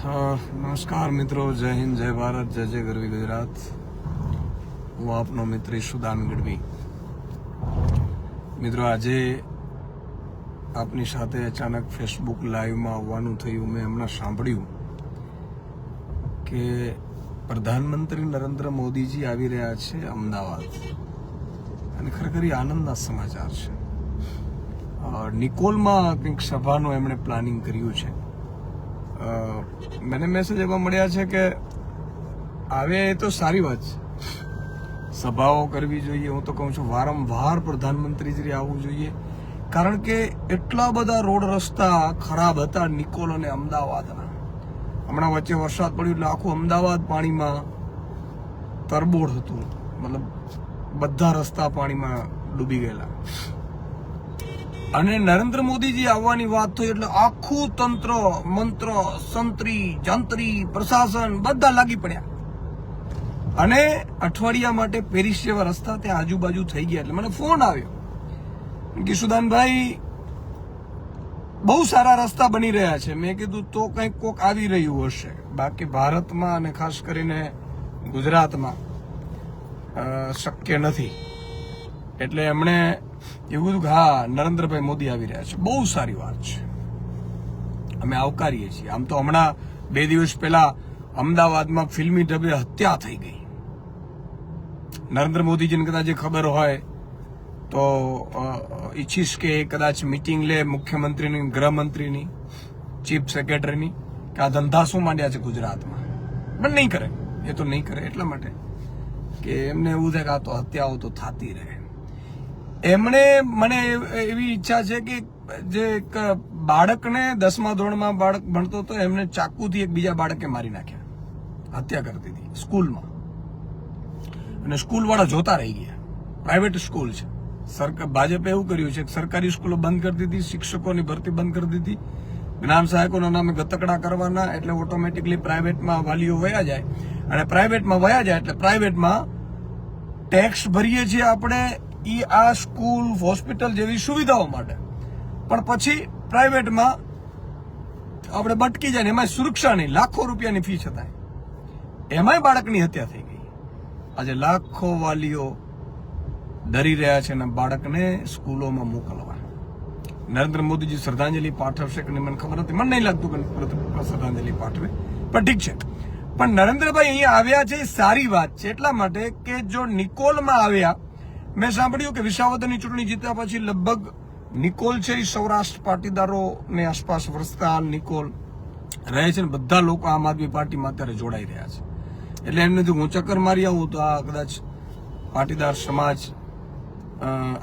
નમસ્કાર મિત્રો, જય હિન્દ, જય ભારત, જય જય ગરવી ગુજરાત. હું આપનો મિત્ર ઈશુદાન ગઢવી. મિત્રો, આજે આપની સાથે અચાનક ફેસબુક લાઈવમાં આવવાનું થયું. મેં હમણાં સાંભળ્યું કે પ્રધાનમંત્રી નરેન્દ્ર મોદીજી આવી રહ્યા છે અમદાવાદ, અને ખરેખર આનંદના સમાચાર છે. નિકોલમાં કંઈક સભાનું એમણે પ્લાનિંગ કર્યું છે. મને મેસેજ એવા મળ્યા છે કે આવે એ તો સારી વાત છે, સભાઓ કરવી જોઈએ. હું તો કહું છું વારંવાર પ્રધાનમંત્રીશ્રી આવવું જોઈએ, કારણ કે એટલા બધા રોડ રસ્તા ખરાબ હતા નિકોલ અને અમદાવાદના. હમણાં વચ્ચે વરસાદ પડ્યો એટલે આખું અમદાવાદ પાણીમાં તરબોળ હતું, મતલબ બધા રસ્તા પાણીમાં ડૂબી ગયેલા. અને નરેન્દ્ર મોદીજી આવવાની વાત થઈ એટલે આખું તંત્ર, મંત્ર, સંત્રી, જંત્રી, પ્રશાસન બધા લાગી પડ્યા. અને અઠવાડિયા માટે પેરિસ જેવા રસ્તા ત્યાં આજુબાજુ થઈ ગયા. એટલે મને ફોન આવ્યો કે સુદાનભાઈ, બહુ સારા રસ્તા બની રહ્યા છે. મેં કીધું તો કંઈક કોક આવી રહ્યું હશે, બાકી ભારતમાં અને ખાસ કરીને ગુજરાતમાં શક્ય નથી. એટલે એમણે એવું કીધું કે હા, નરેન્દ્રભાઈ મોદી આવી રહ્યા છે, બહુ સારી વાત છે, અમે આવકારીએ છીએ. આમ તો હમણાં 2 દિવસ પહેલા અમદાવાદમાં ફિલ્મી ઢબે હત્યા થઈ ગઈ. નરેન્દ્ર મોદીજીને કદાચ ખબર હોય તો ઈચ્છીશ કે કદાચ મિટિંગ લે મુખ્યમંત્રીની, ગૃહમંત્રીની, ચીફ સેક્રેટરીની, કે આ ધંધા શું માંડ્યા છે ગુજરાતમાં. પણ નહીં કરે, એ તો નહીં કરે એટલા માટે કે એમને એવું થાય કે આ તો હત્યાઓ તો થતી રહે. એમણે મને એવી ઈચ્છા છે કે જે એક બાળકને 10મા ધોરણમાં બાળક ભણતો હતો, એમને ચાકુથી એક બીજા બાળકે મારી નાખ્યા, હત્યા કરતી હતી સ્કૂલમાં. અને સ્કૂલવાળા જોતા રહી ગયા. પ્રાઇવેટ સ્કૂલ છે. ભાજપે એવું કર્યું છે કે સરકારી સ્કૂલો બંધ કરી દીધી, શિક્ષકોની ભરતી બંધ કરી દીધી, જ્ઞાન સહાયકોના નામે ગતકડા કરવાના, એટલે ઓટોમેટિકલી પ્રાઇવેટમાં વાલીઓ વયા જાય. અને પ્રાઇવેટમાં વયા જાય એટલે પ્રાઇવેટમાં ટેક્સ ભરીએ છીએ આપણે આ સ્કૂલ, હોસ્પિટલ જેવી સુવિધાઓ માટે, પણ પછી પ્રાઇવેટમાં આપણે બટકી જાય ને એમાં સુરક્ષા નહીં, લાખો રૂપિયાની ફી છતાંય એમાંય બાળકની હત્યા થઈ ગઈ. આજે લાખો વાલીઓ ડરી રહ્યા છે અને બાળકને સ્કૂલોમાં મોકલવા. નરેન્દ્ર મોદીજી શ્રદ્ધાંજલિ પાઠવશે કે નહીં મને ખબર નથી, મને નહીં લાગતું કે શ્રદ્ધાંજલિ પાઠવે, પણ ઠીક છે. પણ નરેન્દ્રભાઈ અહીંયા આવ્યા છે એ સારી વાત છે, એટલા માટે કે જો નિકોલમાં આવ્યા, મેં સાંભળ્યું કે વિસાવદરની ચૂંટણી જીત્યા પછી લગભગ નિકોલ છે એ સૌરાષ્ટ્ર પાટીદારોને આસપાસ વરસતા નિકોલ રહે છે ને બધા લોકો આમ આદમી પાર્ટીમાં અત્યારે જોડાઈ રહ્યા છે. એટલે એમને જો હું ચક્કર મારી આવું તો આ કદાચ પાટીદાર સમાજ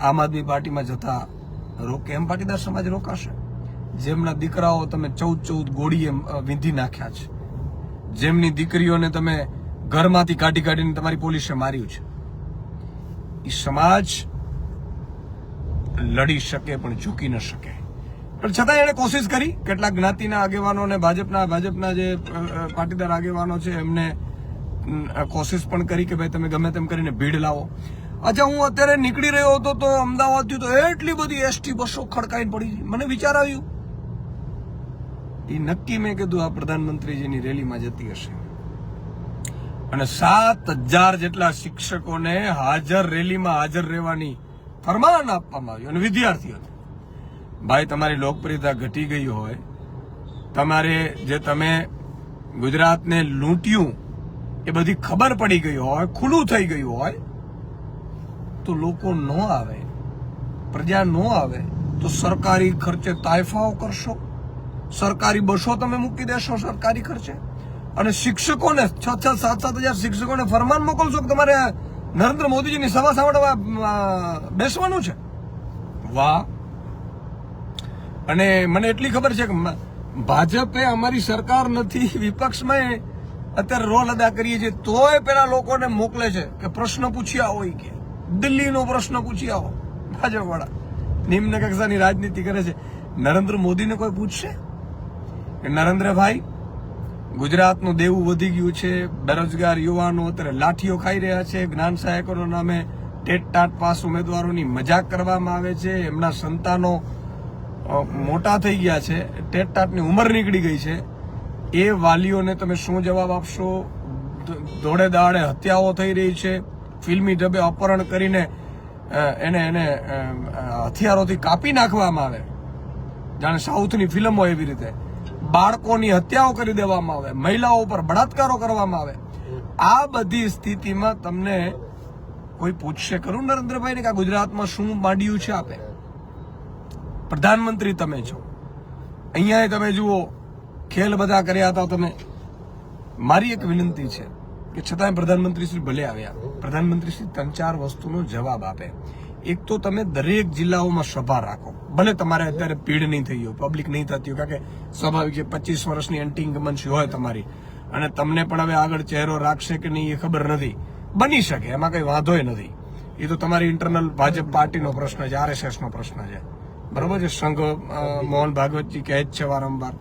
આમ આદમી પાર્ટીમાં જતા રોકે. એમ પાટીદાર સમાજ રોકાશે જેમના દીકરાઓ તમે 14 ગોળીએ વીંધી નાખ્યા છે, જેમની દીકરીઓને તમે ઘરમાંથી કાઢીને તમારી પોલીસે માર્યું છે. એ સમાજ લડી શકે પણ ઝૂકી ન શકે. પણ છતાં એણે કોશિશ કરી. કેટલાક જ્ઞાતિના આગેવાનો અને ભાજપના જે પાટીદાર આગેવાનો છે એમને કોશિશ પણ કરી કે ભાઈ તમે ગમે તેમ કરીને ભીડ લાવો. અચ્છા, હું અત્યારે નીકળી રહ્યો હતો તો અમદાવાદથી તો એટલી બધી એસટી બસો ખડકાઈને પડી. મને વિચાર આવ્યું, એ નક્કી મેં કીધું આ પ્રધાનમંત્રીજીની રેલીમાં જતી હશે. અને 7000 જેટલા શિક્ષકોને રેલીમાં હાજર રહેવાની ફરમાન આપવામાં આવ્યું. અને વિદ્યાર્થીઓને ભાઈ તમારી લોકપ્રિયતા ઘટી ગઈ હોય, તમે ગુજરાતને લૂંટ્યું એ બધી ખબર પડી ગઈ હોય, ખુલ્લું થઈ ગયું હોય, તો લોકો ન આવે, પ્રજા ન આવે તો સરકારી ખર્ચે તાયફાઓ કરશો, સરકારી બસો તમે મૂકી દેશો સરકારી ખર્ચે, અને શિક્ષકોને 6-7 શિક્ષકોને ફરમાન મોકલશો કે તમારે નરેન્દ્ર મોદીજીની સભા સાંભળવા બેસવાનું છે. વાહ! અને મને એટલી ખબર છે કે ભાજપે અમારી સરકાર નથી, વિપક્ષમાં અત્યારે રોલ અદા કરીએ છીએ, તોય પેલા લોકોને મોકલે છે કે પ્રશ્ન પૂછી આવો, કે દિલ્હીનો પ્રશ્ન પૂછી આવો. ભાજપવાળા નિમ્ન કક્ષાની રાજનીતિ કરે છે. નરેન્દ્ર મોદીને કોઈ પૂછશે કે નરેન્દ્રભાઈ, ગુજરાતનું દેવું વધી ગયું છે, બેરોજગાર યુવાનો અત્યારે લાઠીઓ ખાઈ રહ્યા છે, જ્ઞાન સહાયકોના નામે ટેટ પાસ ઉમેદવારોની મજાક કરવામાં આવે છે, એમના સંતાનો મોટા થઈ ગયા છે, ટેટની ઉંમર નીકળી ગઈ છે, એ વાલીઓને તમે શું જવાબ આપશો? દોડે દાડે હત્યાઓ થઈ રહી છે, ફિલ્મી ઢબે અપહરણ કરીને એને હથિયારોથી કાપી નાખવામાં આવે, જાણે સાઉથની ફિલ્મો એવી રીતે બાળકોની હત્યાઓ કરી દેવામાં આવે, મહિલાઓ પર બળાત્કારો કરવામાં આવે. આ બધી સ્થિતિમાં તમને કોઈ પૂછશે ખરું નરેન્દ્રભાઈને કે ગુજરાતમાં શું માંડ્યું છે? આપે પ્રધાનમંત્રી તમે છો, અહીંયા તમે જુઓ ખેલ બધા કર્યા હતા તમે. મારી એક વિનંતી છે કે છતાંય પ્રધાનમંત્રી શ્રી ભલે આવ્યા, પ્રધાનમંત્રી શ્રી 3-4 વસ્તુનો જવાબ આપે. એક તો તમે દરેક જિલ્લાઓમાં સભા રાખો, ભલે તમારે અત્યારે ભીડ નહીં થઈ હોય, પબ્લિક નહીં થતી હોય, કારણ કે સ્વાભાવિક છે 25 વર્ષની એન્ટી ઇન્કમ્બન્સી હોય તમારી, અને તમને પણ હવે આગળ ચહેરો રાખશે કે નહીં એ ખબર નથી, બની શકે, એમાં કઈ વાંધોય નથી. એ તો તમારી ઇન્ટરનલ ભાજપ પાર્ટીનો પ્રશ્ન છે, RSS નો પ્રશ્ન છે, બરોબર છે. સંઘ મોહન ભાગવતજી કહે જ છે વારંવાર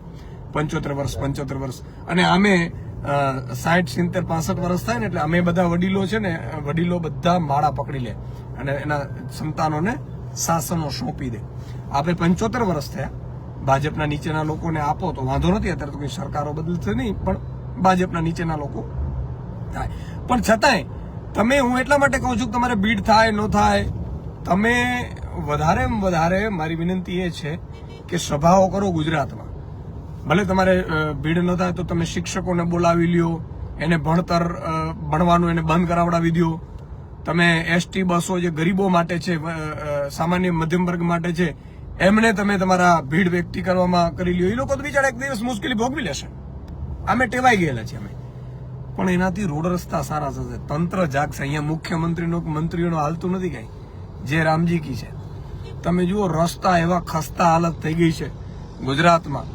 75 વર્ષ, અને અમે 60, 70, 65 વર્ષ થાય ને એટલે અમે બધા વડીલો છે ને, વડીલો બધા માળા પકડી લે અને એના સંતાનોને શાસનો સોંપી દે. આપણે 75 વર્ષ થયા, ભાજપના નીચેના લોકોને આપો તો વાંધો નથી, અત્યારે તો કોઈ સરકારો બદલશે નહીં, પણ ભાજપના નીચેના લોકો થાય. પણ છતાંય તમે, હું એટલા માટે કહું છું કે તમારે ભીડ થાય ન થાય, તમે વધારેમાં વધારે મારી વિનંતી એ છે કે સભાઓ કરો ગુજરાતમાં. ભલે તમારે ભીડ ન થાય તો તમે શિક્ષકોને બોલાવી લ્યો, એને ભણવાનું એને બંધ કરાવડાવી દો. તમે ST બસો જે ગરીબો માટે છે, સામાન્ય મધ્યમ વર્ગ માટે છે, એમને તમે તમારા ભીડ વ્યક્તિ કરવામાં કરી લ્યો. એ લોકો તો બિચારા એક દિવસ મુશ્કેલી ભોગવી લેશે, અમે ટેવાઈ ગયેલા છીએ અમે. પણ એનાથી રોડ રસ્તા સારા થશે, તંત્ર જાગશે. અહીંયા મંત્રીઓનો હાલતું નથી કઈ, જે રામજી કી છે. તમે જુઓ રસ્તા એવા ખસ્તા હાલત થઈ ગઈ છે ગુજરાતમાં.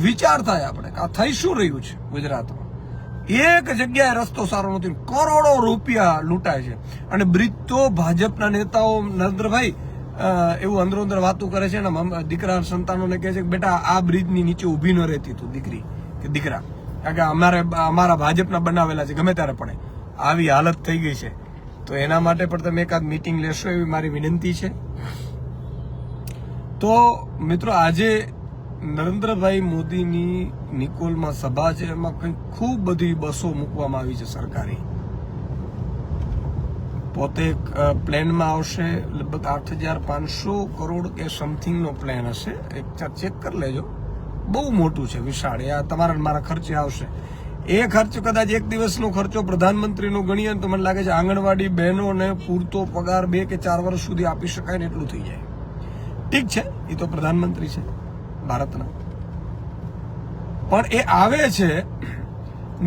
વિચાર થાય આપણે કે આ થઈ શું રહ્યું છે ગુજરાતમાં. એક જગ્યાએ રસ્તો સારો નથી, કરોડો રૂપિયા લૂંટાય છે. અને બ્રિજ તો ભાજપના નેતાઓ નરેન્દ્રભાઈ એવું અંદરો અંદર વાતું કરે છે ને, દીકરા સંતાનોને કહે છે કે બેટા આ બ્રિજની નીચે ઉભી ન રહેતી તું દીકરી કે દીકરા, કારણ કે અમારા ભાજપના બનાવેલા છે, ગમે ત્યારે પડે. આવી હાલત થઈ ગઈ છે. તો એના માટે પણ તમે એકાદ મીટિંગ લેશો એવી મારી વિનંતી છે. તો મિત્રો, આજે નરેન્દ્રભાઈ મોદીની નિકોલમાં સભા છે, એમાં કંઈક ખૂબ બધી બસો મૂકવામાં આવી છે સરકારી. પોતે પ્લેનમાં આવશે, લગભગ 8,500 કરોડ કે સમથિંગનો પ્લેન હશે, એક ચેક કરી લેજો. બહુ મોટું છે, વિશાળ. એ તમારા મારા ખર્ચે આવશે. એ ખર્ચ કદાચ એક દિવસનો ખર્ચો પ્રધાનમંત્રીનો ગણીએ તો મને લાગે છે આંગણવાડી બહેનોને પૂરતો પગાર 2 કે 4 વર્ષ સુધી આપી શકાય ને એટલું થઈ જાય. ઠીક છે, એ તો પ્રધાનમંત્રી છે ભારતના, પણ એ આવે છે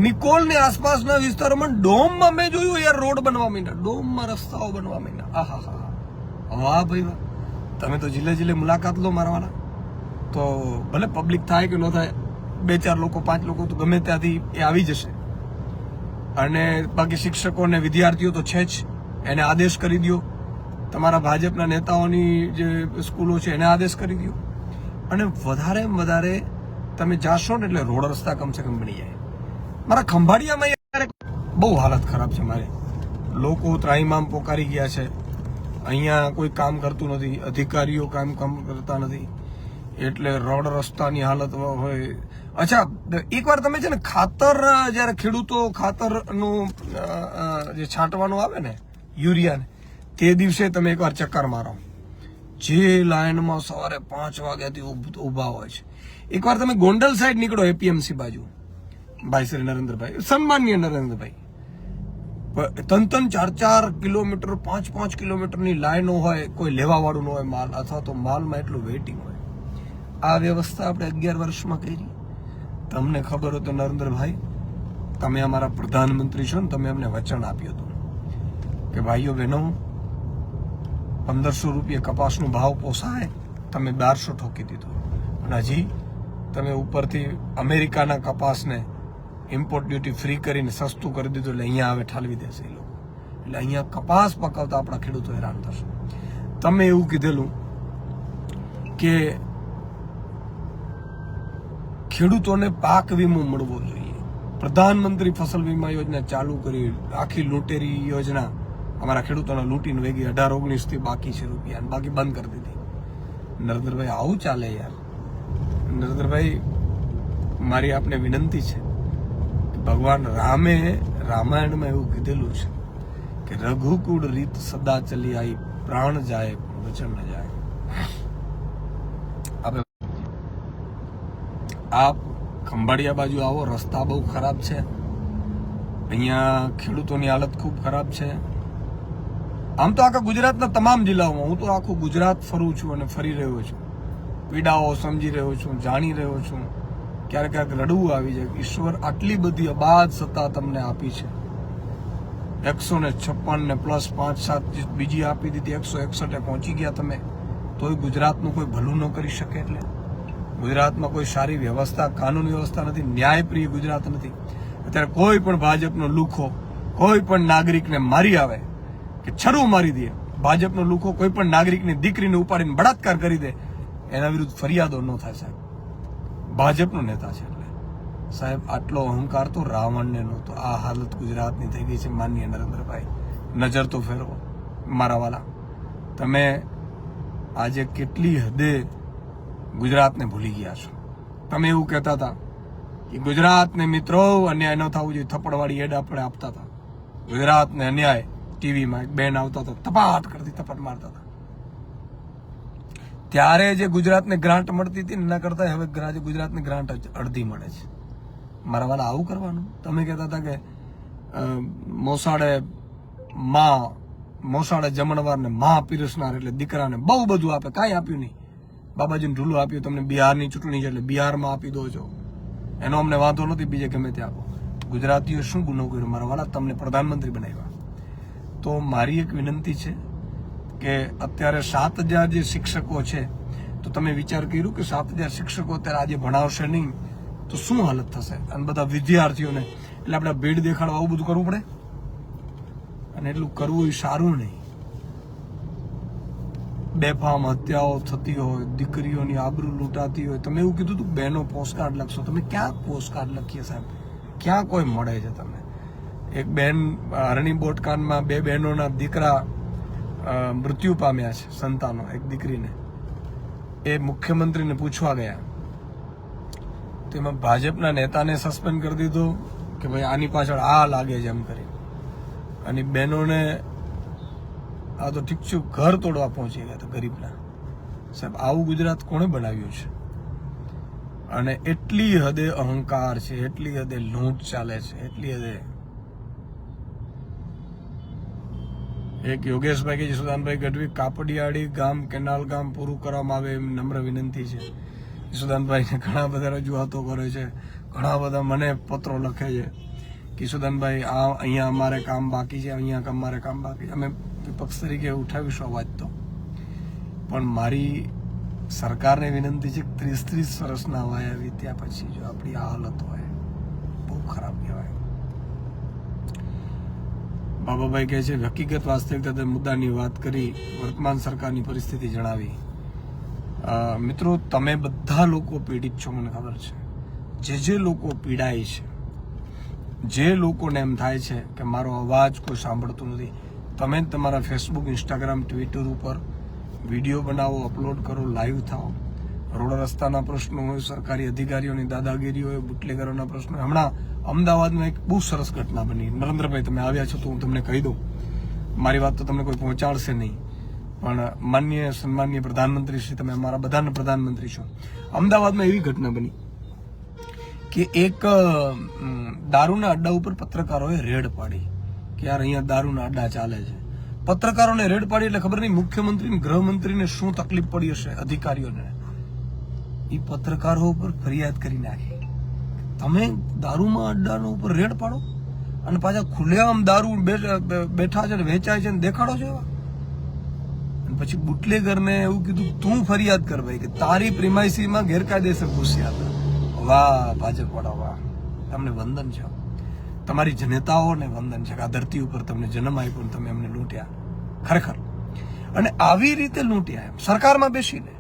નિકોલની આસપાસના વિસ્તારોમાં. ડોમમાં મેં જોયું યાર, રોડ બનવા માંડ્યા, ડોમમાં રસ્તાઓ બનવા માંડ્યા. આહા, વાહ ભાઈ વાહ. તમે તો જિલ્લે મુલાકાત લો મારવાના, તો ભલે પબ્લિક થાય કે ન થાય, 2-4 લોકો 5 લોકો તો ગમે ત્યાંથી એ આવી જશે. અને બાકી શિક્ષકો ને વિદ્યાર્થીઓ તો છે જ, એને આદેશ કરી દો. તમારા ભાજપના નેતાઓની જે સ્કૂલો છે એને આદેશ કરી દો. અને વધારે તમે જાશો ને એટલે રોડ રસ્તા કમસે કમ બની જાય. મારા ખંભાળિયામાં બહુ હાલત ખરાબ છે. મારે લોકો ત્રાહિમામ પોકારી ગયા છે. અહીંયા કોઈ કામ કરતું નથી, અધિકારીઓ કામ કરતા નથી, એટલે રોડ રસ્તાની હાલત હોય. અચ્છા, એકવાર તમે છે ને ખાતર, જયારે ખેડૂતો ખાતરનું જે છાંટવાનું આવે ને યુરિયાને, તે દિવસે તમે એકવાર ચક્કર મારો. જે લાઈનમાં સવારે 5 વાગ્યાથી ઉભા હોય છે. એકવાર તમે ગોંડલ સાઈડ નીકળો, APMC બાજુ, ભાઈ શ્રી નરેન્દ્રભાઈ, સન્માનીય નરેન્દ્રભાઈ, 3-4 કિલોમીટર 5 કિલોમીટરની લાઈનો હોય, કોઈ લેવા વાળું ન હોય માલ, અથવા તો માલમાં એટલું વેઇટિંગ હોય. આ વ્યવસ્થા આપણે 11 વર્ષમાં કરી. તમને ખબર હોય તો નરેન્દ્રભાઈ, તમે અમારા પ્રધાનમંત્રી છો ને, તમે અમને વચન આપ્યું હતું કે ભાઈઓ બહેનો 1500 રૂપિયા કપાસનો ભાવ પોસાય, તમે 1200 ઠોકી દીધું. અને હજી તમે ઉપરથી અમેરિકાના કપાસને ઇમ્પોર્ટ ડ્યુટી ફ્રી કરીને સસ્તું કરી દીધું, એટલે અહીંયા હવે ઠાલવી દેશે એ લોકો. એટલે અહીંયા કપાસ પકાવતા આપણા ખેડૂતો હેરાન થશે. તમે એવું કીધેલું કે ખેડૂતોને પાક વીમો મળવો જોઈએ. પ્રધાનમંત્રી ફસલ વીમા યોજના ચાલુ કરી, આખી લૂંટેરી યોજના અમારા ખેડૂતોને લૂંટીને વેગી 18-19 થી બાકી છે રૂપિયા, બાકી બંધ કરી દીધી. નરેન્દ્રભાઈ, આવું ચાલે યાર? નરેન્દ્રભાઈ, મારી આપને વિનંતી છે કે ભગવાન રામે રામાયણમાં એવું કીધેલું છે કે રઘુકુળ રીત સદા ચલી આવી, પ્રાણ જાય વચન ન જાય. આપ ખંભાળિયા બાજુ આવો, રસ્તા બહુ ખરાબ છે, અહીંયા ખેડૂતોની હાલત ખૂબ ખરાબ છે. આમ તો આખા ગુજરાતના તમામ જિલ્લાઓમાં, હું તો આખું ગુજરાત ફરું છું અને ફરી રહ્યો છું, પીડાઓ સમજી રહ્યો છું, જાણી રહ્યો છું. ક્યારેક ક્યારેક રડવું આવી જાય. ઈશ્વર આટલી બધી અબાધ સત્તા તમને આપી છે, 156 ને પ્લસ 5-7 બીજી આપી દીધી, 161 પહોંચી ગયા તમે, તોય ગુજરાતનું કોઈ ભલું ન કરી શકે. એટલે ગુજરાતમાં કોઈ સારી વ્યવસ્થા, કાનૂન વ્યવસ્થા નથી, ન્યાયપ્રિય ગુજરાત નથી. અત્યારે કોઈ પણ ભાજપનો લુખો કોઈ પણ નાગરિકને મારી આવે કે છરું મારી દે, ભાજપનો લુખો કોઈ પણ નાગરિકની દીકરીને ઉપાડીને બળાત્કાર કરી દે, એના વિરુદ્ધ ફરિયાદો ન થાય. સાહેબ ભાજપનો નેતા છે. એટલે સાહેબ આટલો અહંકાર તો રાવણને નહોતો. આ હાલત ગુજરાતની થઈ ગઈ છે. માનનીય નરેન્દ્રભાઈ, નજર તો ફેરવો મારા વાલા. તમે આજે કેટલી હદે ગુજરાતને ભૂલી ગયા છો. તમે એવું કહેતા હતા કે ગુજરાતને મિત્રો અન્યાય ન થવું જોઈએ, થપ્પડવાળી એડ આપણે આપતા હતા. ગુજરાતને અન્યાય, ટીવીમાં એક બેન આવતા હતા, તપાટ કરતી, થપ્પડ મારતા હતા. ત્યારે જે ગુજરાતને ગ્રાન્ટ મળતી હતી એના કરતા હવે ગુજરાતને ગ્રાન્ટ અડધી મળે છે. મારા વાલા આવું કરવાનું? તમે કહેતા હતા કે મોસાળે જમણવારને માં પીરસનાર, એટલે દીકરાને બહુ બધું આપે. કાંઈ આપ્યું નહીં. બાબાજીને ઢૂલું આપ્યું. તમને બિહારની ચૂંટણી છે એટલે બિહારમાં આપી દો છો, એનો અમને વાંધો નથી, બીજે ગમે તે આપો. ગુજરાતીઓ શું ગુનો કર્યો મારા વાલા? તમને પ્રધાનમંત્રી બનાવ્યા. તો મારી એક વિનંતી છે કે અત્યારે 7,000 જે શિક્ષકો છે, તો તમે વિચાર કર્યું કે 7,000 શિક્ષકો અત્યારે આજે ભણાવશે નહીં તો શું હાલત થશે? અને બધા વિદ્યાર્થીઓને, એટલે આપણે ભીડ દેખાડવા આવું બધું કરવું પડે, અને એટલું કરવું એ સારું નહીં. બેફામ હત્યાઓ થતી હોય, દીકરીઓની આબરૂ લૂંટાતી હોય. તમે એવું કીધું હતું બહેનો પોસ્ટકાર્ડ લખશો, તમે ક્યાં પોસ્ટકાર્ડ લખીએ સાહેબ? ક્યાં કોઈ મળે છે? તમે એક બેન હરણી બોટકાંડમાં 2 બહેનોના દીકરા મૃત્યુ પામ્યા છે, સંતાનો, એક દીકરીને. એ મુખ્યમંત્રીને પૂછવા ગયા, તેમાં ભાજપના નેતાને સસ્પેન્ડ કરી દીધો કે ભાઈ આની પાછળ આ લાગે છે એમ કરી, અને બહેનોને આ તો ઠીક છે ઘર તોડવા પહોંચી ગયા હતા ગરીબના. સાહેબ આવું ગુજરાત કોણે બનાવ્યું છે? અને એટલી હદે અહંકાર છે, એટલી હદે લૂંટ ચાલે છે, એટલી હદે. એક યોગેશભાઈ કે યશુદાનભાઈ ગઢવી, કાપડિયાળી ગામ, કેનાલ ગામ પૂરું કરવામાં આવે એમ નમ્ર વિનંતી છે. યશુદાનભાઈને ઘણા બધા રજૂઆતો કરે છે, ઘણા બધા મને પત્રો લખે છે કે યશુદાનભાઈ આ અહીંયા અમારે કામ બાકી છે, અહીંયા અમારે કામ બાકી છે. અમે વિપક્ષ તરીકે ઉઠાવીશું અવાજ તો, પણ મારી સરકારને વિનંતી છે કે 30 વર્ષના વાયા વીત્યા પછી જો આપણી આ હાલત હોય, બહુ ખરાબ કહેવાય. બાબાભાઈ કહે છે હકીકત વાસ્તવિકતા મુદ્દાની વાત કરી, વર્તમાન સરકારની પરિસ્થિતિ જણાવી. મિત્રો તમે બધા લોકો પીડિત છો, મને ખબર છે. જે લોકો પીડાય છે, જે લોકોને એમ થાય છે કે મારો અવાજ કોઈ સાંભળતું નથી, તમે તમારા ફેસબુક, ઇન્સ્ટાગ્રામ, ટ્વિટર ઉપર વિડીયો બનાવો, અપલોડ કરો, લાઈવ થાઓ. રોડ રસ્તાના પ્રશ્નો હોય, સરકારી અધિકારીઓની દાદાગીરી હોય, બુટલેગરોના પ્રશ્નો. હમણાં અમદાવાદમાં એક બહુ સરસ ઘટના બની. નરેન્દ્રભાઈ તમે આવ્યા છો તો હું તમને કહી દઉં, મારી વાત તો તમને કોઈ પહોંચાડશે નહીં, પણ માનનીય સન્માનીય પ્રધાનમંત્રી શ્રી, તમે અમારા બધાના પ્રધાનમંત્રી છો. અમદાવાદમાં એવી ઘટના બની કે એક દારૂના અડ્ડા ઉપર પત્રકારોએ રેડ પાડી કે યાર અહીંયા દારૂના અડ્ડા ચાલે છે. પત્રકારોને રેડ પાડી એટલે ખબર નહીં મુખ્યમંત્રી, ગૃહમંત્રીને શું તકલીફ પડી હશે, અધિકારીઓને. એ પત્રકારો ઉપર ફરિયાદ કરી નાખી. તમે દારૂમાં અડ્ડાનો ઉપર રેડ પાડો અને પાછા ખુલ્લેઆમ દારૂ બેઠા છે, વેચાય છે, દેખાડો છો એવા. અને પછી બુટલેગરને એવું કીધું તું ફરિયાદ કર ભાઈ, કે તારી પ્રિમાઇસીમાં ગેરકાયદેસર ઘૂસ્યા હતા. વાહ ભાજપ વાળા વાહ, તમને વંદન છે. તમારી જનતાઓને વંદન છે કે આ ધરતી ઉપર તમને જન્મ આપ્યો ને તમે એમને લૂંટ્યા, ખરેખર. અને આવી રીતે લૂંટ્યા એમ સરકારમાં બેસીને.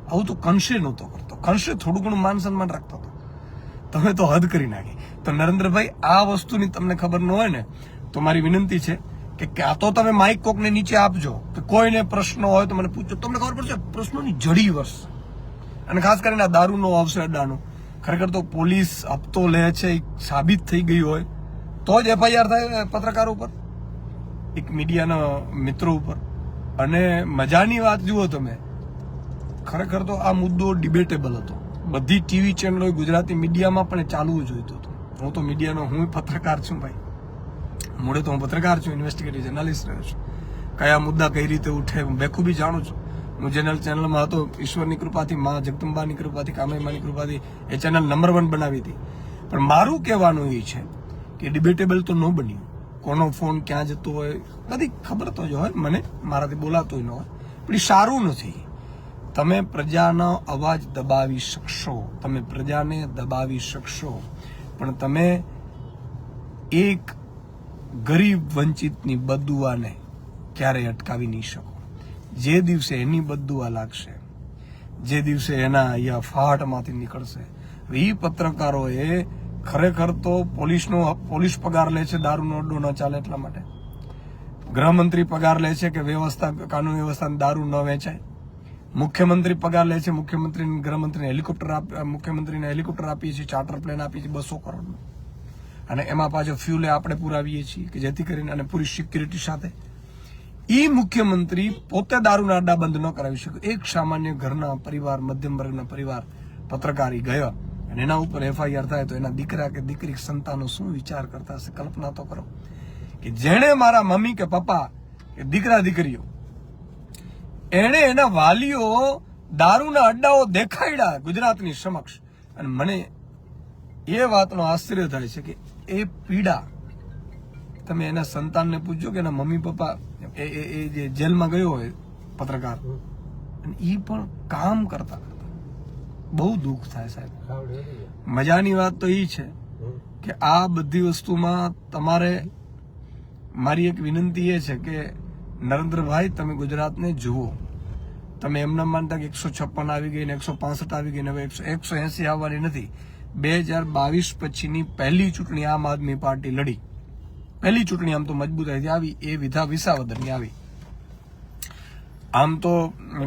આવું તો કંશે નહોતો કરતો. કંશે થોડું ઘણું માન સન્માન રાખતો હતો. તમે તો હદ કરી નાખી. તો નરેન્દ્રભાઈ આ વસ્તુની તમને ખબર ન હોય ને તો મારી વિનંતી છે કે ક્યાં તો તમે માઇક કોકને નીચે આપજો, કે કોઈને પ્રશ્નો હોય તો મને પૂછો, તમને ખબર પડશે પ્રશ્નોની જડી વર્ષ. અને ખાસ કરીને આ દારૂનો આવશે અડ્ડાનો, ખરેખર તો પોલીસ હપ્તો લે છે એ સાબિત થઈ ગઈ હોય તો જ FIR થાય પત્રકારો ઉપર, એક મીડિયાના મિત્રો ઉપર. અને મજાની વાત જુઓ તમે, ખરેખર તો આ મુદ્દો ડિબેટેબલ હતો. બધી ટીવી ચેનલો ગુજરાતી મીડિયામાં પણ ચાલવું જોઈતું હતું. હું તો મીડિયાનો હું પત્રકાર છું ભાઈ, મૂળે તો હું પત્રકાર છું, ઇન્વેસ્ટિગેટિવ જર્નાલિસ્ટ રહ્યો છું. કયા મુદ્દા કઈ રીતે ઉઠે હું બેખૂબી જાણું છું. હું ચેનલમાં હતો, ઈશ્વરની કૃપાથી, મા જગદંબાની કૃપાથી, કામાઈમાની કૃપાથી એ ચેનલ નંબર 1 બનાવી હતી. પણ મારું કહેવાનું એ છે કે ડિબેટેબલ તો ન બન્યું. કોનો ફોન ક્યાં જતો હોય બધી ખબર તો જ હોય, મને મારાથી બોલાતું ન હોય, પણ એ સારું નથી. તમે પ્રજાનો અવાજ દબાવી શકશો, તમે પ્રજાને દબાવી શકશો, પણ તમે એક ગરીબ વંચિતની બદદુઆને ક્યારેય અટકાવી નહીં શકો. જે દિવસે એની બદદુઆ લાગશે, જે દિવસે એના અહીંયા ફાટમાંથી નીકળશે. એ પત્રકારોએ ખરેખર તો પોલીસ પગાર લે છે દારૂનો અડ્ડો ન ચાલે એટલા માટે, ગૃહમંત્રી પગાર લે છે કે કાનૂન વ્યવસ્થા દારૂ ન વેચાય, મુખ્યમંત્રી પગાર લે છે, મુખ્યમંત્રી ગૃહમંત્રીને મુખ્યમંત્રીને હેલિકોપ્ટર આપીએ છીએ, ચાર્ટર પ્લેન આપીએ છીએ 200 કરોડનું, અને એમાં પાછો ફ્યુલે આપણે પુરાવીએ છીએ કે જેથી કરીને અને પૂરી સિક્યુરિટી સાથે. ઈ મુખ્યમંત્રી પોતે દારૂના અડ્ડા બંધ ન કરાવી શકે. એક સામાન્ય ઘરના પરિવાર, મધ્યમ વર્ગના પરિવાર પત્રકારી ગયા અને એના ઉપર FIR થાય તો એના દીકરા કે દીકરી સંતાનો શું વિચાર કરતા હશે? કલ્પના તો કરો કે જેણે મારા મમ્મી કે પપ્પા કે દીકરા દીકરીઓ એણે એના વાલીઓ દારૂના અડ્ડાઓ દેખાડ્યા ગુજરાતની સમક્ષ, અને મને એ વાતનો આશ્ચર્ય થાય છે કે એ પીડા તમે એના સંતાનને પૂછજો કે એના મમ્મી પપ્પા એ જે જેલમાં ગયો હોય પત્રકાર, અને એ પણ કામ કરતા બહુ દુઃખ થાય સાહેબ. મજાની વાત તો એ છે કે આ બધી વસ્તુમાં તમારે મારી એક વિનંતી એ છે કે નરેન્દ્રભાઈ તમે ગુજરાતને જુઓ. તમે એમના માનતા કે 156 આવી ગઈ ને 165 આવી ગઈ ને હવે 180 આવવાની નથી. 2022 પછીની પહેલી ચૂંટણી આમ આદમી પાર્ટી લડી. પહેલી ચૂંટણી આમ તો મજબૂતાઈથી આવી એ વિસાવદરની આવી. આમ તો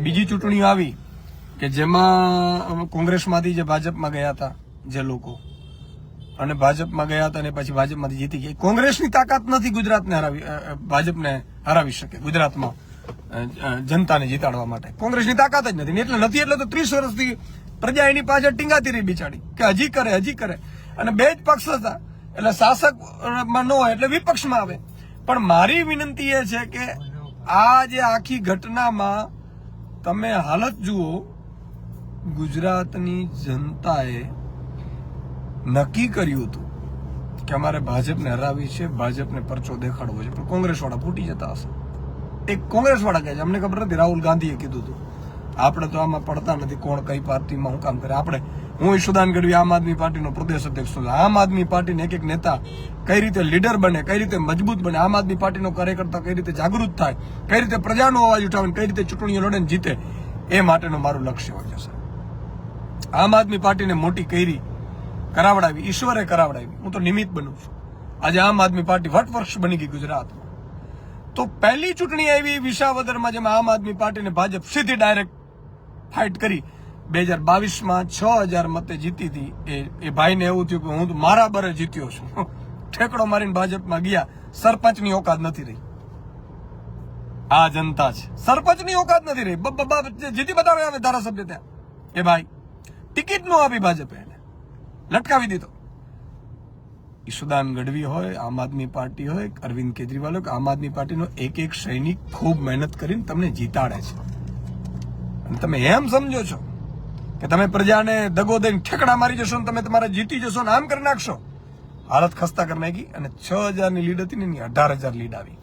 બીજી ચૂંટણીઓ આવી કે જેમાં કોંગ્રેસમાંથી જે ભાજપમાં ગયા હતા જે લોકો, અને ભાજપમાં ગયા હતા અને પછી ભાજપમાંથી જીતી ગયા. કોંગ્રેસની તાકાત નથી ગુજરાતને ભાજપને હરાવી શકે ગુજરાતમાં જનતાને જીતાડવા માટે. કોંગ્રેસની તાકાત જ નથી, એટલે નથી એટલે તો 30 વર્ષથી પ્રજા એની પાછળ ટીંગાતી રહી બિચારી કે હજી કરે. અને બે જ પક્ષ હતા એટલે શાસકમાં ન હોય એટલે વિપક્ષમાં આવે. પણ મારી વિનંતી એ છે કે આ જે આખી ઘટનામાં તમે હાલત જુઓ, ગુજરાતની જનતાએ નક્કી કર્યું હતું કે અમારે ભાજપને હરાવી છે, ભાજપને પરચો દેખાડવો છે, પણ કોંગ્રેસ વાળા ફૂટી જતા હશે. એક કોંગ્રેસ વાળા કહે છે અમને ખબર નથી, રાહુલ ગાંધીએ કીધું હતું. આપણે તો આમાં પડતા નથી કોણ કઈ પાર્ટીમાં હું કામ કરે. હું ઈશુદાન ગઢવી આમ આદમી પાર્ટીનો પ્રદેશ અધ્યક્ષ છું. આમ આદમી પાર્ટીને એક નેતા કઈ રીતે લીડર બને, કઈ રીતે મજબૂત બને, આમ આદમી પાર્ટીનો કાર્યકર્તા કઈ રીતે જાગૃત થાય, કઈ રીતે પ્રજાનો અવાજ ઉઠાવે, કઈ રીતે ચૂંટણીઓ લડે જીતે, એ માટેનું મારું લક્ષ્ય હોય છે. આમ આદમી પાર્ટીને મોટી કરી કરાવડાવી, ઈશ્વરે કરાવડાવી, હું તો નિમિત્ત બનું છું. આજે આમ આદમી પાર્ટી વટવૃક્ષ બની ગઈ ગુજરાતમાં. તો પહેલી ચૂંટણી આવી વિસાવદરમાં જેમાં આમ આદમી પાર્ટીને ભાજપ સીધી ડાયરેક્ટ ફાઇટ કરી. 2022માં 6000 મતે જીતી હતી. એ ભાઈને એવું થયું કે હું તો મારા બરે જીત્યો છું, ઠેકડો મારીને ભાજપમાં ગયા. સરપંચની ઓકાત નથી રહી. આ જનતા છે, સરપંચની ઓકાત નથી રહી. જીતી બતાવે આવે ધારાસભ્ય ત્યાં. એ ભાઈ ટિકિટ નો આપી ભાજપે, એને લટકાવી દીધો. ઈશુદાન ગઢવી હોય, આમ આદમી પાર્ટી હોય, અરવિંદ કેજરીવાલ હોય, આમ આદમી પાર્ટીનો એક સૈનિક ખૂબ મહેનત કરીને તમને જીતાડે છે. અને તમે એમ સમજો છો કે તમે પ્રજાને દગો દઈને ઠેકડા મારી જશો ને તમે તમારે જીતી જશો ને આમ કરી નાખશો. હાલત ખસ્તા કરી નાખી. અને 6000ની લીડ હતી ને 18000 લીડ આવી.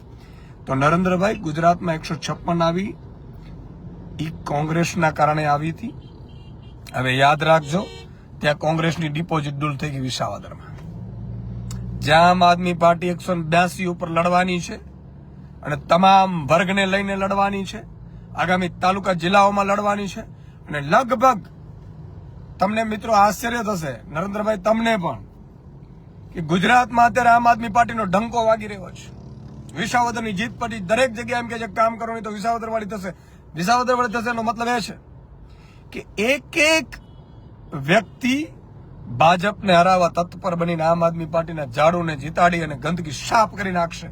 તો નરેન્દ્રભાઈ ગુજરાતમાં 156 આવી, એ કોંગ્રેસના કારણે આવી હતી. હવે યાદ રાખજો, ત્યાં કોંગ્રેસની ડિપોઝિટ ડૂલ થઈ ગઈ વિસાવદરમાં. જ્યાં આમ આદમી પાર્ટી 182 ઉપર લડવાની છે અને તમામ વર્ગને લઈને લડવાની છે, આગામી તાલુકા જિલ્લાઓમાં લડવાની છે. અને લગભગ તમને મિત્રો આશ્ચર્ય થશે, નરેન્દ્રભાઈ તમને પણ, કે ગુજરાતમાં અત્યારે આમ આદમી પાર્ટીનો ડંકો વાગી રહ્યો છે. વિસાવદરની જીત પછી દરેક જગ્યાએ એમ કે છે કામ કરવાની તો વિસાવદર વાળી થશે, વિસાવદર વાળી થશે. એનો મતલબ એ છે કે એક વ્યક્તિ ભાજપને હરાવવા તત્પર બનીને આમ આદમી પાર્ટીના ઝાડુને જીતાડી અને ગંદકી સાફ કરી નાખશે.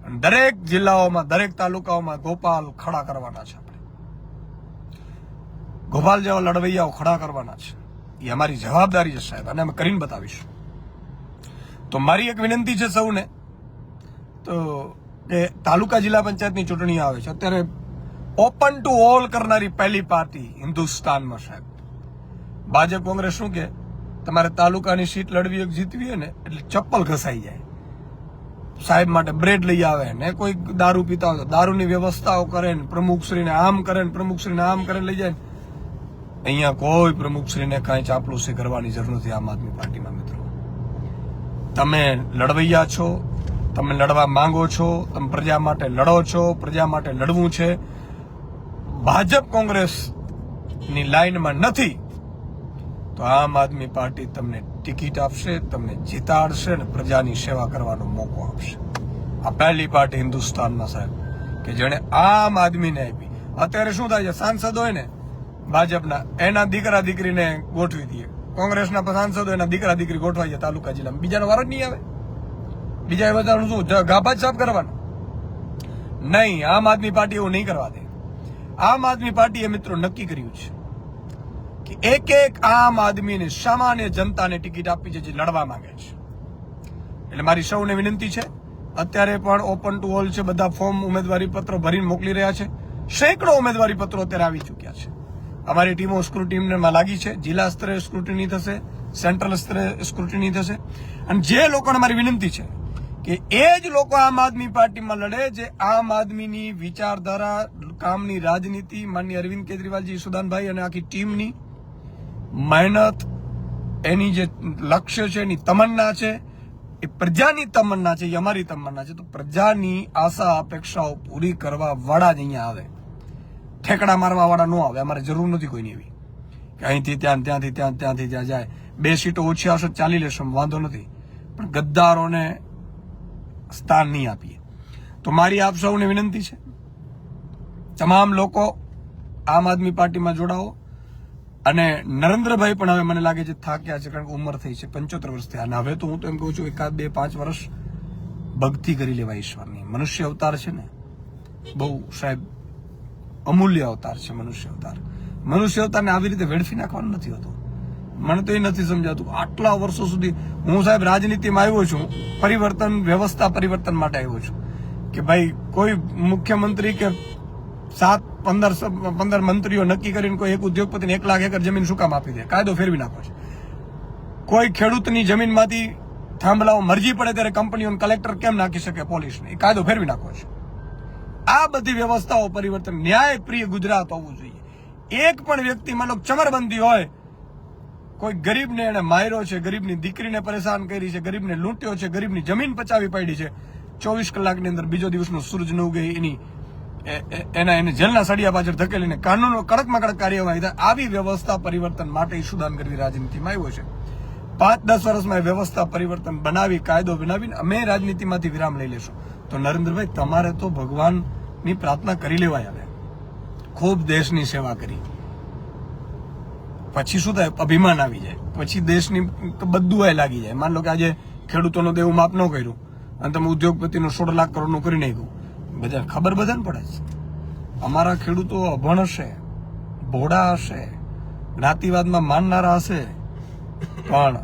અને દરેક જિલ્લાઓમાં, દરેક તાલુકાઓમાં ગોપાલ ખડા કરવાના છે. આપણે ગોપાલ જેવા લડવૈયાઓ ખડા કરવાના છે. એ અમારી જવાબદારી છે સાહેબ, અને અમે કરીને બતાવીશું. તો મારી એક વિનંતી છે સૌને, તો કે તાલુકા જિલ્લા પંચાયતની ચૂંટણી આવે છે. અત્યારે ઓપન ટુ ઓલ કરનારી પહેલી પાર્ટી હિન્દુસ્તાનમાં સાહેબ. ભાજપ કોંગ્રેસ શું કે તમારે તાલુકાની સીટ લડવી એક જીતવી ને એટલે ચપ્પલ ઘસાઈ જાય. સાહેબ માટે બ્રેડ લઈ આવે ને, કોઈ દારૂ પીતા હોય તો દારૂની વ્યવસ્થાઓ કરે ને, પ્રમુખશ્રીને આમ કરે ને, પ્રમુખશ્રીને આમ કરે લઈ જાય. અહીંયા કોઈ પ્રમુખશ્રીને કાંઈ ચાપલુસી કરવાની જરૂર નથી આમ આદમી પાર્ટીમાં. મિત્રો, તમે લડવૈયા છો, તમે લડવા માંગો છો, તમે પ્રજા માટે લડો છો, પ્રજા માટે લડવું છે. ભાજપ કોંગ્રેસની લાઈનમાં નથી તો આમ આદમી પાર્ટી તમને ટિકિટ આપશે, તમને જીતાડશે અને પ્રજાની સેવા કરવાનો મોકો આપશે. આ પહેલી પાર્ટી હિન્દુસ્તાનમાં સાહેબ કે જેણે આમ આદમીને આપી. અત્યારે શું થાય છે, સાંસદ હોય ને ભાજપના, એના દીકરા દીકરીને ગોઠવી દઈએ. કોંગ્રેસના સાંસદો એના દીકરા દીકરી ગોઠવાઈ જાય તાલુકા જિલ્લામાં, બીજાનો વારો જ નહીં આવે. બીજા બધાનું શું ગાભા જ સાફ કરવાના? નહીં, આમ આદમી પાર્ટી એવું નહીં કરવા દે. આમ આદમી પાર્ટીએ મિત્રો નક્કી કર્યું છે કે એક એક આમ આદમીને, સામાન્ય જનતાને ટિકિટ આપવી છે જે લડવા માંગે છે. એટલે મારી સૌને વિનંતી છે, અત્યારે પણ ઓપન ટુ ઓલ છે. બધા ફોર્મ, ઉમેદવારી પત્રો ભરીને મોકલી રહ્યા છે. સેંકડો ઉમેદવારી પત્રો અત્યારે આવી ચૂક્યા છે. અમારી ટીમો સ્ક્રુટિનીમાં લાગી છે. જિલ્લા સ્તરે સ્ક્રુટિની થશે, સેન્ટ્રલ સ્તરે સ્ક્રુટિની થશે. અને જે લોકોને મારી વિનંતી છે કે એ જ લોકો આમ આદમી પાર્ટીમાં લડે જે આમ આદમીની વિચારધારા, કામની રાજનીતિ, માનનીય અરવિંદ કેજરીવાલજી, સુદાનભાઈ અને આખી ટીમની મહેનત, એની જે લક્ષ્ય છે, એની તમન્ના છે, એ પ્રજાની તમન્ના છે, એ અમારી તમન્ના છે. તો પ્રજાની આશા અપેક્ષાઓ પૂરી કરવા વાળા જ અહીંયા આવે. ઠેકડા મારવા વાળા ન આવે. અમારે જરૂર નથી કોઈની એવી કે અહીંથી ત્યાં, ત્યાંથી ત્યાં, ત્યાંથી ત્યાં જાય. 2 સીટો ઓછી આવશે ચાલી લેશું, વાંધો નથી, પણ ગદ્દારોને સ્થાન નહીં આપીએ. તો મારી આપ સૌને વિનંતી છે, તમામ લોકો આમ આદમી પાર્ટીમાં જોડાઓ. અને નરેન્દ્રભાઈ પણ હવે મને લાગે છે થાક્યા છે, કારણ કે ઉંમર થઈ છે, 75 વર્ષ થયા. અને હવે તો હું તો એમ કહું છું 1, 2, 5 વર્ષ ભક્તિ કરી લેવા ઈશ્વરની. મનુષ્ય અવતાર છે ને, બહુ સાહેબ અમૂલ્ય અવતાર છે મનુષ્ય અવતાર. મનુષ્ય અવતારને આવી રીતે વેડફી નાખવાનું નથી હોતું. મને તો એ નથી સમજાતું. આટલા વર્ષો સુધી હું સાહેબ રાજનીતિમાં આવ્યો છું, પરિવર્તન, વ્યવસ્થા પરિવર્તન માટે આવ્યો છું કે ભાઈ કોઈ મુખ્યમંત્રી કે 7-15 મંત્રીઓ નક્કી કરીને કોઈ એક ઉદ્યોગપતિને 1 લાખ એકર જમીન શું કામ આપી દે? કાયદો ફેરવી નાખો છે. કોઈ ખેડૂતની જમીનમાંથી થાંભલાઓ મરજી પડે ત્યારે કંપનીઓને કલેક્ટર કેમ નાખી શકે પોલીસને? એ કાયદો ફેરવી નાખો છે. આ બધી વ્યવસ્થાઓ પરિવર્તન, ન્યાય પ્રિય ગુજરાત હોવું જોઈએ. એક પણ વ્યક્તિ, માનો ચમરબંધી હોય, કોઈ ગરીબને એને માર્યો છે, ગરીબની દીકરીને પરેશાન કરી છે, ગરીબને લૂંટ્યો છે, ગરીબની જમીન પચાવી પાડી છે, 24 કલાકની અંદર બીજો દિવસનો સૂરજ ન ઉગે, એને જેલના સળિયા પાછળ ધકેલીને કાનૂનો કડકમાં કડક કાર્યવાહી થાય. આવી વ્યવસ્થા પરિવર્તન માટે સુદાન ગઢવી રાજનીતિમાં આવ્યો છે. 5-10 વર્ષમાં એ વ્યવસ્થા પરિવર્તન બનાવી, કાયદો બનાવીને અમે રાજનીતિમાંથી વિરામ લઈ લેશું. તો નરેન્દ્રભાઈ, તમારે તો ભગવાનની પ્રાર્થના કરી લેવાય. હવે ખૂબ દેશની સેવા કરી પછી શું થાય? અભિમાન આવી જાય, પછી દેશની બધું લાગી જાય. માન લો કે આજે ખેડૂતોનું દેવું માફ ન કર્યું અને તમે ઉદ્યોગપતિનું 16 લાખ કરોડનું કરી નાખ્યું. બધા ખબર બધાને પડે છે. અમારા ખેડૂતો અભણ હશે, ભોળા હશે, જ્ઞાતિવાદમાં માનનારા હશે, પણ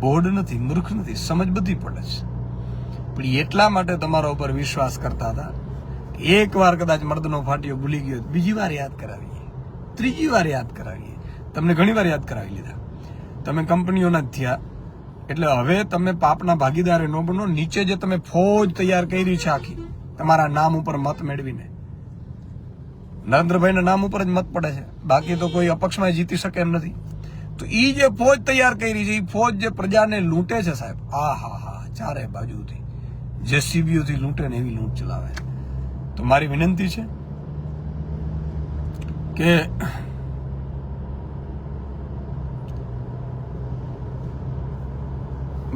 બોર્ડ નથી, મૂર્ખ નથી, સમજ બધી પડે છે. પણ એટલા માટે તમારા ઉપર વિશ્વાસ કરતા હતા. એક વાર કદાચ મર્દનો ફાટિયો ભૂલી ગયો, બીજી વાર યાદ કરાવીએ, ત્રીજી વાર યાદ કરાવીએ. તમને ઘણી વાર યાદ કરાવી લીધા. તમે કંપનીઓના જ થયા, એટલે હવે તમે પાપના ભાગીદારે ન બનો. નીચે જે તમે ફોજ તૈયાર કરી છે આખી, તમારા નામ ઉપર મત મેળવીને, નરેન્દ્રભાઈના નામ ઉપર જ મત પડે છે, બાકી તો કોઈ અપક્ષમાં જીતી શકે એમ નથી. તો એ જે ફોજ તૈયાર કરી છે, એ ફોજ જે પ્રજાને લૂંટે છે સાહેબ, હા, ચારે બાજુથી જેસીબીઓથી લૂંટે ને એવી લૂંટ ચલાવે. તો મારી વિનંતી છે કે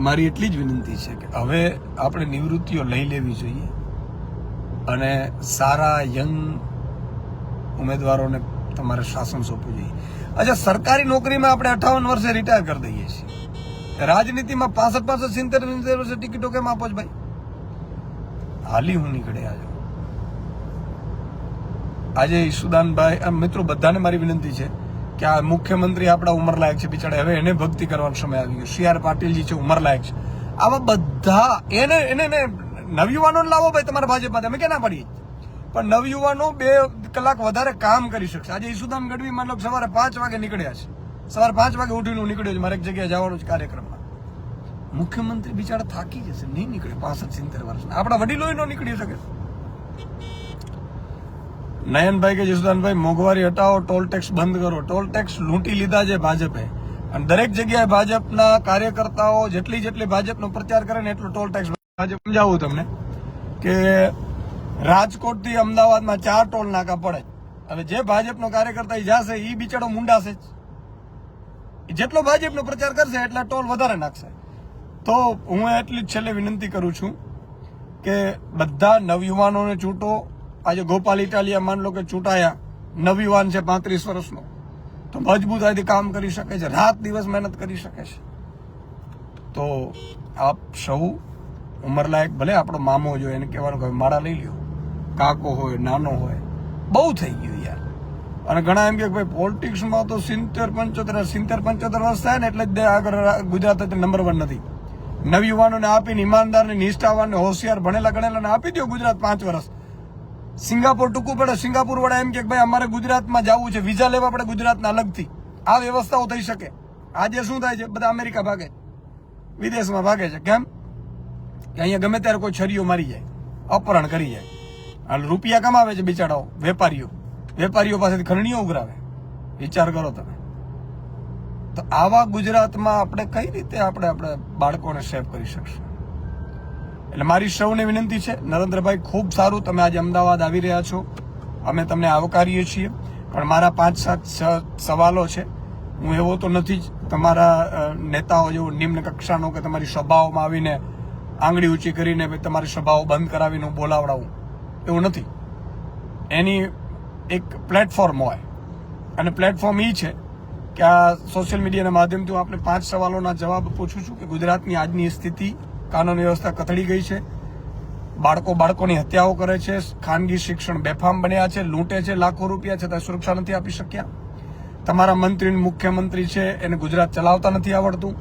મારી એટલી જ વિનંતી છે કે હવે આપણે નિવૃત્તિઓ લઈ લેવી જોઈએ અને સારા યંગ ઉમેદવારોને તમારે શાસન સોંપવું જોઈએ. અચ્છા, સરકારી નોકરીમાં આપણે 58 વર્ષે રિટાયર કરી દઈએ છીએ. રાજનીતિમાં 65 70 વર્ષે ટિકિટો કેમ આપો છો ભાઈ? હાલી હું નીકળે આજે ઈશુદાનભાઈ. મિત્રો, બધાને મારી વિનંતી છે કે આ મુખ્યમંત્રી આપણા ઉંમરલાયક છે બિચારા, હવે એને ભક્તિ કરવાનો સમય આવી ગયો. CR પાટીલજી છે, ઉંમરલાયક છે. આવા બધા એને નવયુવાનો લાવો ભાઈ તમારા ભાજપમાં, અમે ક્યાં ના પડીએ, પણ નવયુવાનો 2 કલાક વધારે કામ કરી શકશે. આજે ઈશુદાન ગઢવી માનો સવારે 5 વાગે નીકળ્યા છે, સવારે 5 વાગે ઉઠીને હું નીકળ્યો છું, મારે એક જગ્યાએ જવાનું છે કાર્યક્રમમાં. મુખ્યમંત્રી બિચારા થાકી જશે, નહીં નીકળે 65-70 વર્ષના. આપણા વડીલો ન નીકળી શકે. નયનભાઈ કે ઈશુદાનભાઈ, મોંઘવારી હટાવો, ટોલ ટેક્સ બંધ કરો. ટોલ ટેક્સ લૂંટી લીધા છે ભાજપે, અને દરેક જગ્યાએ ભાજપના કાર્યકર્તાઓ જેટલી ભાજપનો પ્રચાર કરે ને એટલો ટોલ ટેક્સ. સમજાવું તમને કે રાજકોટ થી અમદાવાદમાં 4 ટોલ નાકા પડે. હવે જે ભાજપનો કાર્યકર્તા જશે એ બિચારો મુંડાશે જ. જેટલો ભાજપનો પ્રચાર કરશે એટલા ટોલ વધારે નાખશે. તો હું એટલી જ છેલ્લે વિનંતી કરું છું કે બધા નવયુવાનોને ચૂંટો. આજે ગોપાલ ઇટાલિયા માન લો કે ચૂંટાયા, નવયુવાન છે 35 વર્ષનો, તો મજબૂતાઈથી કામ કરી શકે છે, રાત દિવસ મહેનત કરી શકે છે. તો આપ સૌ ઉંમરલાયક, ભલે આપણો મામો જોઈએ એને કહેવાનું કે મારા લઈ લ્યો, કાકો હોય નાનો હોય, બહુ થઈ ગયું યાર. અને ઘણા એમ કે ભાઈ પોલિટિક્સમાં તો 70-75 વર્ષ થાય ને એટલે જ આગળ ગુજરાત નંબર 1 નથી. નવયુવાનોને આપીને, ઈમાનદારને, નિષ્ઠાવાનને, હોશિયાર, ભણેલા ગણેલાને આપી દો ગુજરાત 5 વર્ષ. સિંગાપોર ટૂંકું પડે. સિંગાપુર વાળા એમ કે ભાઈ અમારે ગુજરાતમાં જવું છે, વિઝા લેવા પડે ગુજરાતના અલગથી. આ વ્યવસ્થાઓ થઈ શકે. આજે શું થાય છે, બધા અમેરિકા ભાગે, વિદેશમાં ભાગે છે. કેમ કે અહીંયા ગમે ત્યારે કોઈ છરીઓ મારી જાય, અપહરણ કરી જાય, અને રૂપિયા કમાવે છે બિચારાઓ. વેપારીઓ પાસેથી ખરણીઓ ઉઘરાવે. વિચાર કરો તમે. તો આવા ગુજરાતમાં આપણે કઈ રીતે આપણે બાળકોને સેવ કરી શકશું? એટલે મારી સૌને વિનંતી છે, નરેન્દ્રભાઈ ખૂબ સારું તમે આજે અમદાવાદ આવી રહ્યા છો, અમે તમને આવકારીએ છીએ, પણ મારા 5-7 સવાલો છે. હું એવો તો નથી જ તમારા નેતાઓ જેવો નિમ્ન કક્ષાનો કે તમારી સભાઓમાં આવીને આંગળી ઊંચી કરીને તમારી સભાઓ બંધ કરાવીને હું બોલાવડાવું, એવું નથી. એની એક પ્લેટફોર્મ હોય, અને પ્લેટફોર્મ એ છે કે આ સોશિયલ મીડિયાના માધ્યમથી હું આપણે 5 સવાલોના જવાબ પૂછું છું કે ગુજરાતની આજની સ્થિતિ, કાનૂન વ્યવસ્થા કથળી ગઈ છે, બાળકોની હત્યાઓ કરે છે, ખાનગી શિક્ષણ બેફામ બન્યા છે, લૂંટે છે લાખો રૂપિયા, છતાં સુરક્ષા નથી આપી શક્યા. તમારા મુખ્યમંત્રી છે એને ગુજરાત ચલાવતા નથી આવડતું.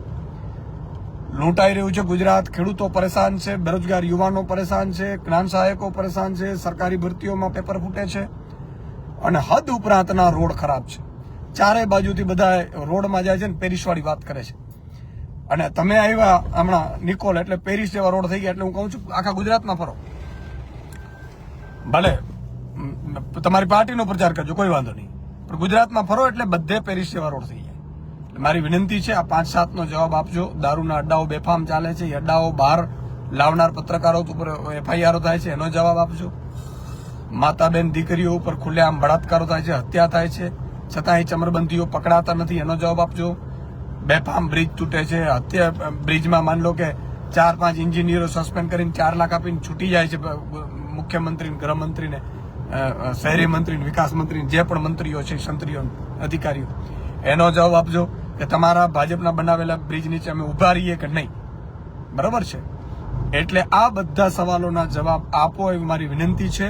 લૂંટાઈ રહ્યું છે ગુજરાત. ખેડૂતો પરેશાન છે, બેરોજગાર યુવાનો પરેશાન છે, જ્ઞાન સહાયકો પરેશાન છે, સરકારી ભરતીઓમાં પેપર ફૂટે છે, અને હદ ઉપરાંતના રોડ ખરાબ છે. ચારે બાજુથી બધા રોડમાં જાય છે ને પેરિસવાળી વાત કરે છે. અને તમે આવ્યા હમણાં નિકોલ એટલે પેરિસ જેવા રોડ થઈ ગયા. એટલે હું કહું છું આખા ગુજરાતમાં ફરો, ભલે તમારી પાર્ટીનો પ્રચાર કરજો, કોઈ વાંધો નહીં, પણ ગુજરાતમાં ફરો એટલે બધે પેરિસ જેવા રોડ થઈ જાય. મારી વિનંતી છે, આ 5-7નો જવાબ આપજો. દારૂના અડ્ડાઓ બેફામ ચાલે છે, એ અડ્ડાઓ બહાર લાવનાર પત્રકારો ઉપર FIR થાય છે, એનો જવાબ આપજો. માતા બેન દીકરીઓ ઉપર ખુલ્લેઆમ બળાત્કારો થાય છે, હત્યા થાય છે, છતાં એ ચમરબંધીઓ પકડાતા નથી, એનો જવાબ આપજો. બેફામ બ્રિજ તૂટે છે, હત્યા બ્રિજમાં માન લો કે 4-5 એન્જિનિયરો સસ્પેન્ડ કરીને 4 લાખ આપીને છૂટી જાય છે મુખ્યમંત્રીને, ગૃહમંત્રીને, શહેરી મંત્રીને, વિકાસ મંત્રીને, જે પણ મંત્રીઓ છે, સંત્રીઓ, અધિકારીઓ, એનો જવાબ આપજો કે તમારા ભાજપના બનાવેલા બ્રિજ નીચે અમે ઉભા રહીએ કે નહીં. બરાબર છે? એટલે આ બધા સવાલોના જવાબ આપો એવી મારી વિનંતી છે.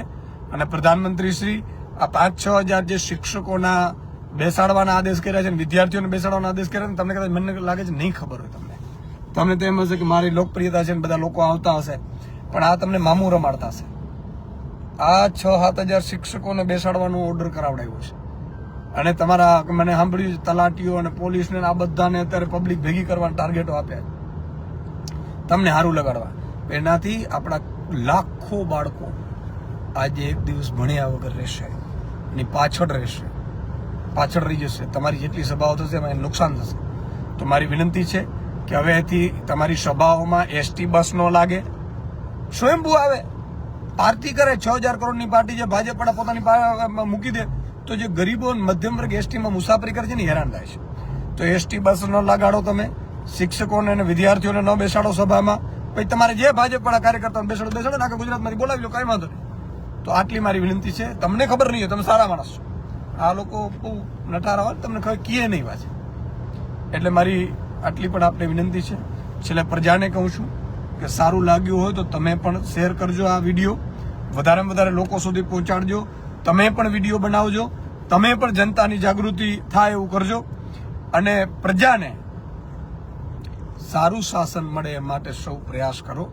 અને પ્રધાનમંત્રી શ્રી આ 5-6 હજાર જે શિક્ષકોના બેસાડવાના આદેશ કર્યા છે, વિદ્યાર્થીઓને બેસાડવાના આદેશ કર્યા છે, તમને કદાચ મને લાગે છે નહીં ખબર હોય તમને તો એમ હશે કે મારી લોકપ્રિયતા છે ને બધા લોકો આવતા હશે, પણ આ તમને મામું રમાડતા હશે. આ 6-7 હજાર શિક્ષકોને બેસાડવાનો ઓર્ડર કરાવડાવ્યો છે, અને તમારા મને સાંભળ્યું તલાટીઓ અને પોલીસને આ બધાને અત્યારે પબ્લિક ભેગી કરવાના ટાર્ગેટો આપ્યા તમને સારું લગાડવા. એનાથી આપણા લાખો બાળકો આજે એક દિવસ ભણ્યા વગર રહેશે, એની પાછળ રહી જશે. તમારી જેટલી સભાઓ થશે એમાં નુકસાન થશે. તો મારી વિનંતી છે કે હવેથી તમારી સભાઓમાં ST બસ ન લાગે, સ્વયંભૂ આવે, પાર્ટી કરે. 6,000 કરોડની પાર્ટી જે ભાજપ પોતાની મૂકી દે તો જે ગરીબો મધ્યમ વર્ગ STમાં મુસાફરી કરે છે ને હેરાન થાય છે. તો ST બસ ન લગાડો, તમે શિક્ષકોને અને વિદ્યાર્થીઓને ન બેસાડો સભામાં. પછી તમારે જે ભાજપ કાર્યકર્તાઓને બેસાડો, આખા ગુજરાતમાંથી બોલાવી લો, કઈ વાંધો નહીં. તો આટલી મારી વિનંતી છે. તમને ખબર નહીં હોય, તમે સારા માણસ છો, આ લોકો બહુ નટારા હોય, તમને ખબર કીએ નહીં વાંચે. એટલે મારી આટલી પણ આપને વિનંતી છે. છેલ્લે પ્રજાને કહું છું કે સારું લાગ્યું હોય તો તમે પણ શેર કરજો આ વિડીયો, વધારેમાં વધારે લોકો સુધી પહોંચાડજો. તમે પણ વિડીયો બનાવજો, તમે પણ જનતાની જાગૃતિ થાય એવું કરજો. અને પ્રજાને સારું શાસન મળે એ માટે સૌ પ્રયાસ કરો.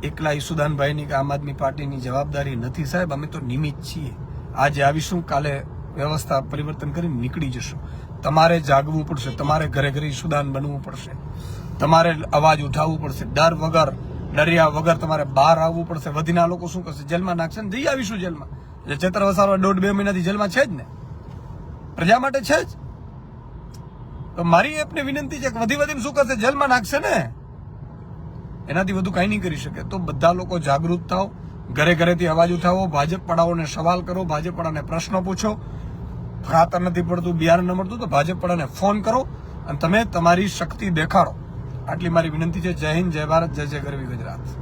એકલા ઈસુદાનભાઈની કે આમ આદમી પાર્ટીની જવાબદારી નથી સાહેબ, અમે તો નિમિત્ત છીએ. આજે આવીશું, કાલે વ્યવસ્થા પરિવર્તન કરીને નીકળી જશું. તમારે જાગવું પડશે, તમારે ઘરે ઘરે ઈસુદાન બનવું પડશે, તમારે અવાજ ઉઠાવવું પડશે. ડર વગર, ડર્યા વગર તમારે બહાર આવવું પડશે. વધીના લોકો શું કરશે? જેલમાં નાખશે ને જઈ આવીશું જેલમાં. ચેતર વસાવા 1.5-2 મહિનાથી જેલમાં છે જ ને, પ્રજા માટે છે જ. તો મારી આપને વિનંતી છે કે વધીને શું કરશે? જેલમાં નાખશે ને, એનાથી વધુ કઈ નહીં કરી શકે. તો બધા લોકો જાગૃત થાઓ, ઘરે ઘરેથી અવાજ ઉઠાવો, ભાજપ પડાઓને સવાલ કરો, ભાજપ પડાને પ્રશ્નો પૂછો. ખાતર નથી પડતું, બિયારણ ન મળતું તો ભાજપ પડાને ફોન કરો અને તમે તમારી શક્તિ દેખાડો. આટલી મારી વિનંતી છે. જય હિન્દ, જય ભારત, જય જય ગરવી ગુજરાત.